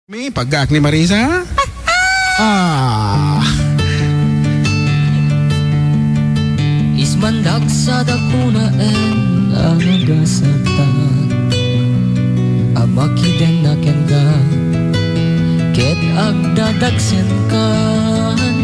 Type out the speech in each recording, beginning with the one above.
May pagak ni Marisa. Ismandag sa dakuna en anagasatan Amakiden na kenga Ket agdadagsen kan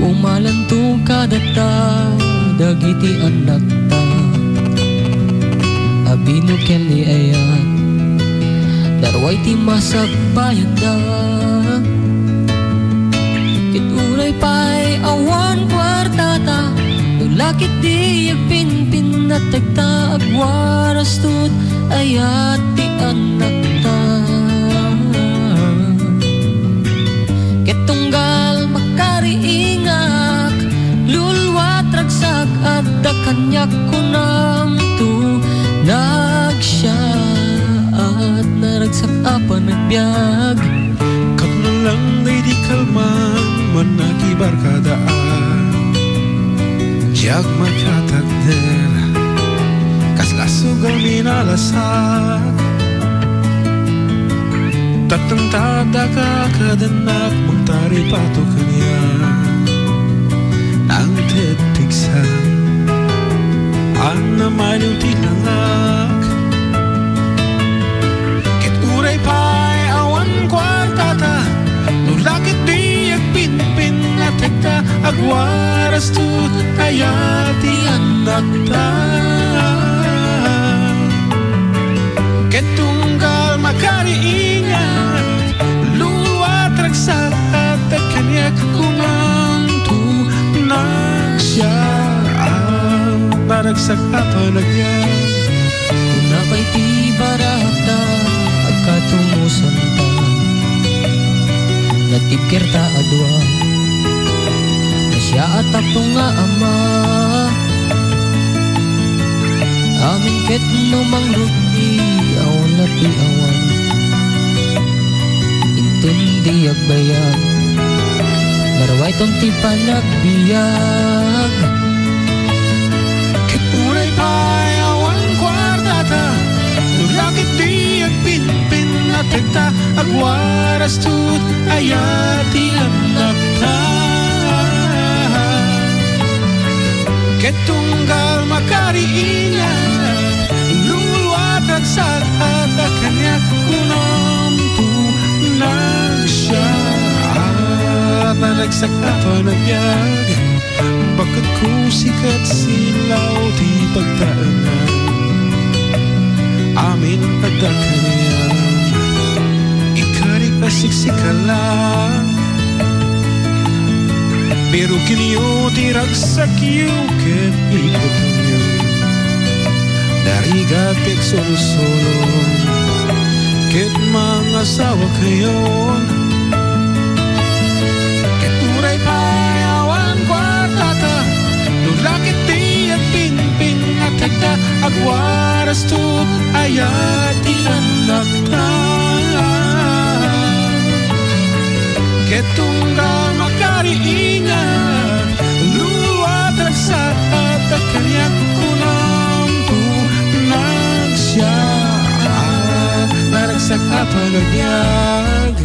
Umalanto kadata Dagiti anak ta Abino ken ni ayan Darway ti masagbayan da Kituray pa'y awan kwartata Nulakit di agpinpin na tagta Agwaras tut ayat ti anak ta Ketunggal makariingak Lulwat ragsag at dakanyak kunam tu Nagsya at naragsak apa nagbiag Kap na lang day di kalman Managibar kadaan Diag makatagder Kaslasugal minalasak Tatantada ka kadanak Magtari pato kanya Nang titigsan Anaman yung tilalak Uray pa'y awan kwartata Nulakit di agpinpin na tekta Agwaras tut ayati anak ta Ketunggal makariingat Luwat ragsak at kanyak kumantu Nagsya naragsak apa nagyag Kunapay ti barata Katumusan ta Natipkir ta adwa Nasya at ako nga ama Amin ket no mangrugi Awan na ti awan Intindi agbayag Naraway tong ti panagbiag Ket uray pa'y awan kwartata Nulakit di agpinpin na tekta Agwaras tut ayati anak ta Ketunggal makariingat Luluat ragsak at kanyak kunam tu Nagsya at naragsak apa nagyag Bakit ko sikat silaw di pagtaanan Amin ada kanya Ikari pasiksika lang Pero kiniyo di ragsak yu Ket ikot nyo Dari gatik solo-solo Ket mga asawa kayon Ket uray pa'y awan kwartata Nulakit di at pinpin at tagta Agwaras tut ayati anak ta Ketunggal makariingat Luwat ragsak at kanyak kunam tu Nagsya naragsak apa nagyag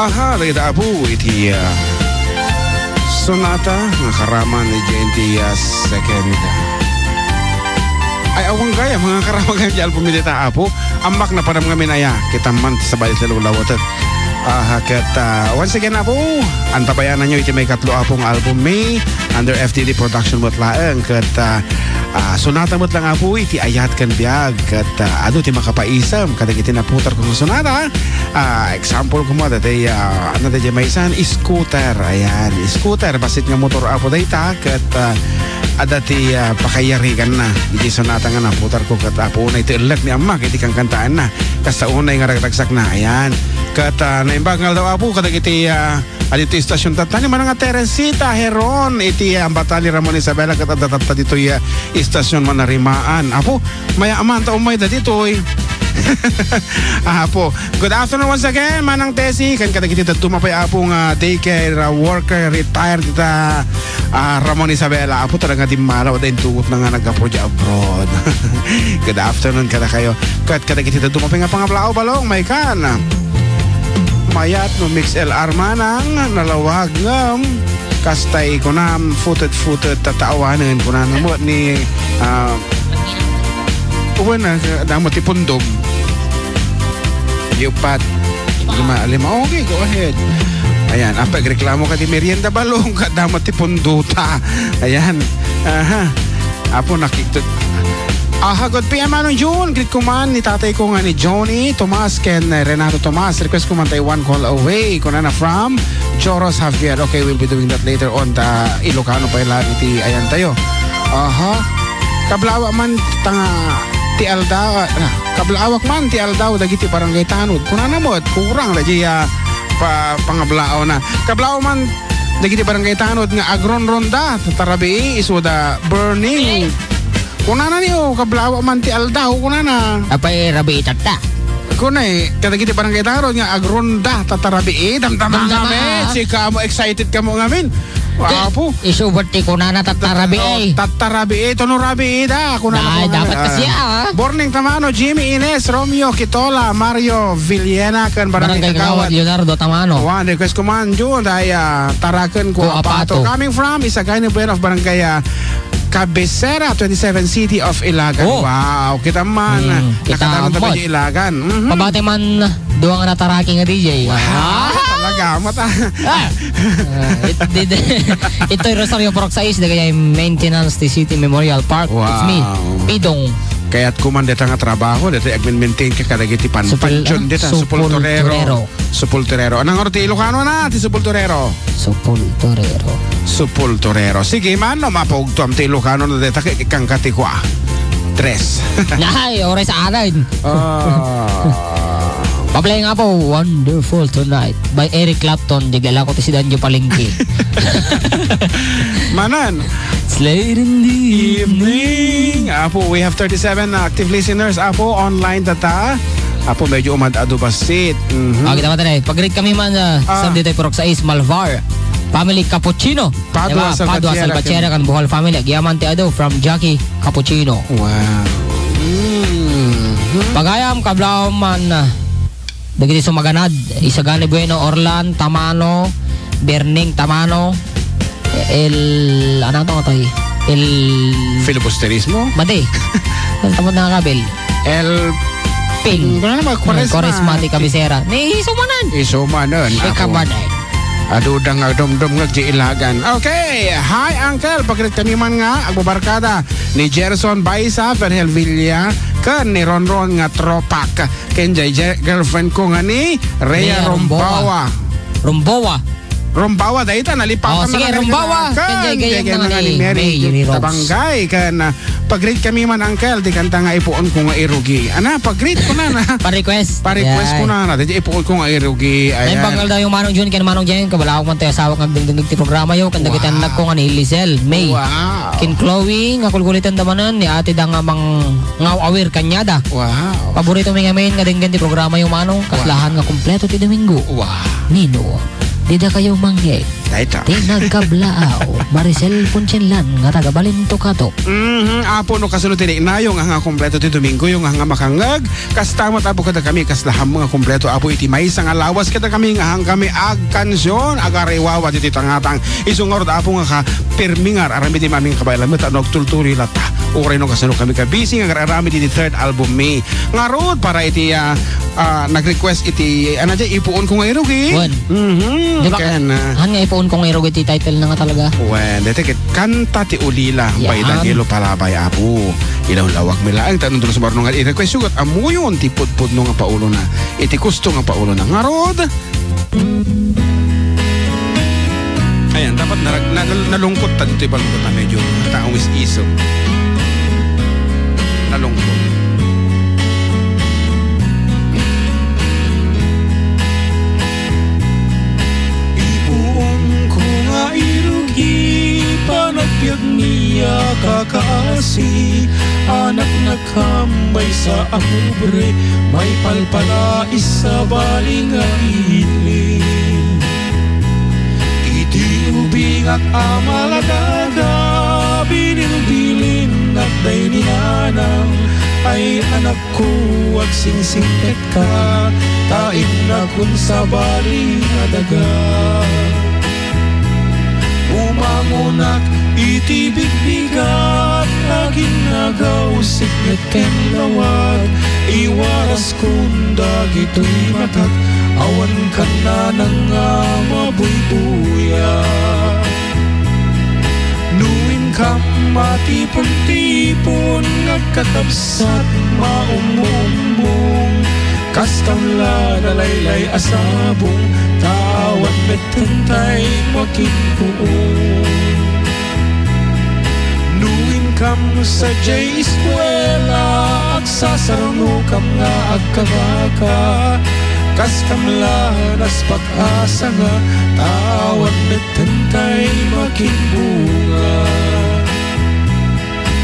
Aha, lagi da abu iti sonata nga karaman ni JNT second. Ay awang gaya mga karaman nga di album iti ta apo. Ambak na padam nga minaya kita man sa bayan sa lawat. Ket once again Apo, antabayanan nyo iti may katlo apong album May under FDD Production mo't laeng. Ket sunata mo't lang Apo iti ayat kan biag. Ket ano ti makapaisam kadag iti naputar kung sunata. Example ko mo dati ano dati may isan scooter. Ayan, scooter basit nga motor Apo dayta. Ket adati pakayarigan na iti sunata nga naputar ko. Ket Apo unay iti elek ni Amma iti kang kantaan na kasta unay nga ragtagsak na. Ayan. Kat naimbagal daw Apo kadag iti adito istasyon tatani man nga Teresita Heron iti Batali Ramon Isabela kat adatatta dito istasyon manarimaan. Apo maya aman ta umay da dito Apo, good afternoon once again manang Tesi kan kadag iti tumapay Apo nga daycare worker retired ita Ramon Isabela. Apo talaga di malaw din tugot na nga nagka-project abroad. Good afternoon kada kayo kat kadag iti tumapay nga pangablao balong may kan mayat no mix LR manang nalawag ngam kastay ko na footed tatawanan ko na mo ni na damot ipundog yupat lima okay go ahead. Ayan, apag reklamo ka di merienda balong ka damot ipunduta. Ayan, Apo nakikita good PM anong June, greet ko man ni tatay ko nga ni Johnny Tomas ken Renato Tomas. Request ko man tayo one call away. Kuna na from Joros Javier. Okay, we'll be doing that later on. Ilocano pa ilan iti ayan tayo. Kablawa man tanga ti Aldaw. Kablawak man ti Aldaw dagiti barangay Tanod. Kuna na mo kurang lagi pangablao na. Kablawa man dagiti barangay Tanod nga Agron Ronda Tarabi isuda burning. Kunana niyo kablawa man ti Aldaw kunana. Apay rabi itata. Kunay kadagiti barangay Tanod nga Agronda tatarabi damdama namin. Sika mo excited ka mo ngamin. Apo. Isubat ti kunana tatarabi. Tatarabi tonorabi da kunana. Dapat kasi Borning Tamano, Jimmy Ines, Romeo Kitola, Mario Villena kan barangay Kagawad. Leonardo Tamano. One request ko man June daya taraken ko apato. Coming from Isagay ni Bueno of barangay Cabecera, 27 City of Ilagan. Wow, kita man. Nakadalang tabi Ilagan. Pabate man doang nataraki nga DJ. Talaga, mata. Ito'y Rosario Proxais, kaya maintenance the City Memorial Park. It's me, Pidong. Kaya't kumandeta nga trabaho, dito agmin-maintain ka kadagiti panjon dito, Supulturero. Supulturero. Anong orti Ilocano na, ti Supulturero? Supulturero. Sige man, no, mapugtuam ti Ilocano na dito, kang katikwa. 3. Ay, oray sa akin. Paplay nga po, Wonderful Tonight by Eric Clapton. Digala ko ti si Danjo Palengke. Manan. It's late in the evening. Apo, we have 37 active listeners. Apo, online data. Apo, medyo umad-ado basit. Kita mata na pag-read kami man sa dito Purok sa Malvar. Family Cappuccino. Padua Salvatierra kan Bohol family. Giyaman ti ado from Jackie Cappuccino. Wow. Pagayam kablaw man dagiti sumaganad Isagani Bueno Orlan Tamano Berning Tamano ano to tayo filibusterismo mati tamad na kabel Ping Charismatic Cabecera ni isumanan ikabaday adudang agdom-dom ngagdi Ilagan. Okay, hi Uncle, pagkirit kami man nga agbabarkada ni Gerson Baisa Ferhel Villa kan ni Ronron nga tropak kenjay girlfriend ko nga ni Rhea Rombawa dahita nalipakan sige Rombawa kenjay nga ni Mary Tabanggay kan pag-read kami man Uncle di kanta nga ipuon ko nga irugi ana pag-read ko na pa-request ko na di ipuon ko nga irugi ay bangal daw yung Manong June kan Manong Jen kabalaw man tayo asawa nga dingding ti programa yo kan dagitan nag ko nga ni Lizel May kin Chloe nga kulkulitan damanan ni ate da nga mang ngaw awir kanyada paborito mi nga main nga dingding ti programa yo Manong kaslahan nga kompleto ti Domingo Nino Dida kayo mangge Daita. Tinagkablao, Maricel Punchenlan, nga taga Balinto Kato. Apo no kasunod tinik na yung nga kompleto ti Domingo, yung nga makangag. Kastamat apo kada kami, kaslaham mga kompleto apo iti may isang alawas kada kami nga kami ag kansyon, agarewawa iti tangatang. Isungorod apo nga ka permingar, arami di maming kabaylamit, ano tulturi lata. Uray no kasunod kami kabisi, nga arami di third album me. Nga road para iti nag-request iti, ano dyan, ipuon ko nga irugi. Wan. Diba, han nga ipuon ko nga irugi iti title na nga talaga. Wan, dito kanta ti ulila, bay Danilo Palabay apo. Ilaw lawak mila ang tanong doon sa barno nga i-request sugat amuyon ti pudpud no nga paulo na iti gusto nga paulo na nga rod. Ayan, dapat nalungkot ta dito ibalungkot na medyo taong is-iso. Nalungkot. Ipuon ko nga irugi panagbiag niya kakaasi anak nakambay sa amubre may palpala isa baling nga ilim iti ubing at amalagaga binilbilin at day ninanang ay anak ko at singsingket ka tain na kun sa baling adaga umangunak iti bigbigat laging nagausik at kenlawag iwaras kunda gito'y matat awan ka na nang mabuybuya nuwin kang matipon-tipon nagkatapsat maumumbong kastamla nalaylay asabong tawat betentay makinpuon nuwin kam sa jay eskwela at sasarno kam nga agkabaka kastamla nas pag-asa nga tawat betentay makinbunga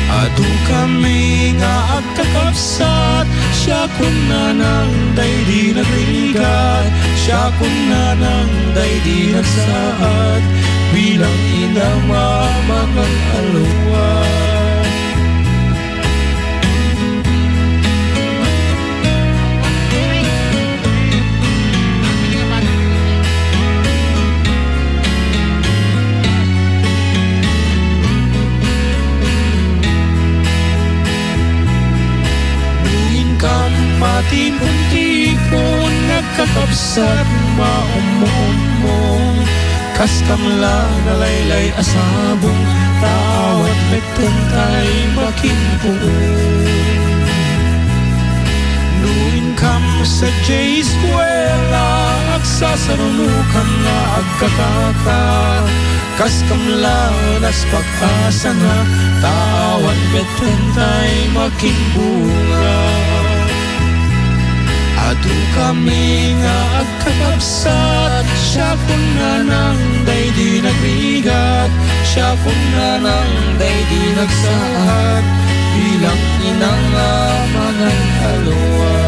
adu kami nga agkakapsat siya kun na nang day di nagrigat siya kun na nang day di nagsaad bilang ina mamagang aluwa matipon-tipon nagkakapsat maumumong kaskamla nalaylay asabong tawat betentay makinpuon nuwin kam sa jay eskwela agsasarunukam nga agkakaka kaskamla nas pag-asa nga tawat betentay makinbunga adu kami nga agkakapsat siya kun na nang day di nagbigat siya kun na nang day di nagsaad bilang inang mga aluwa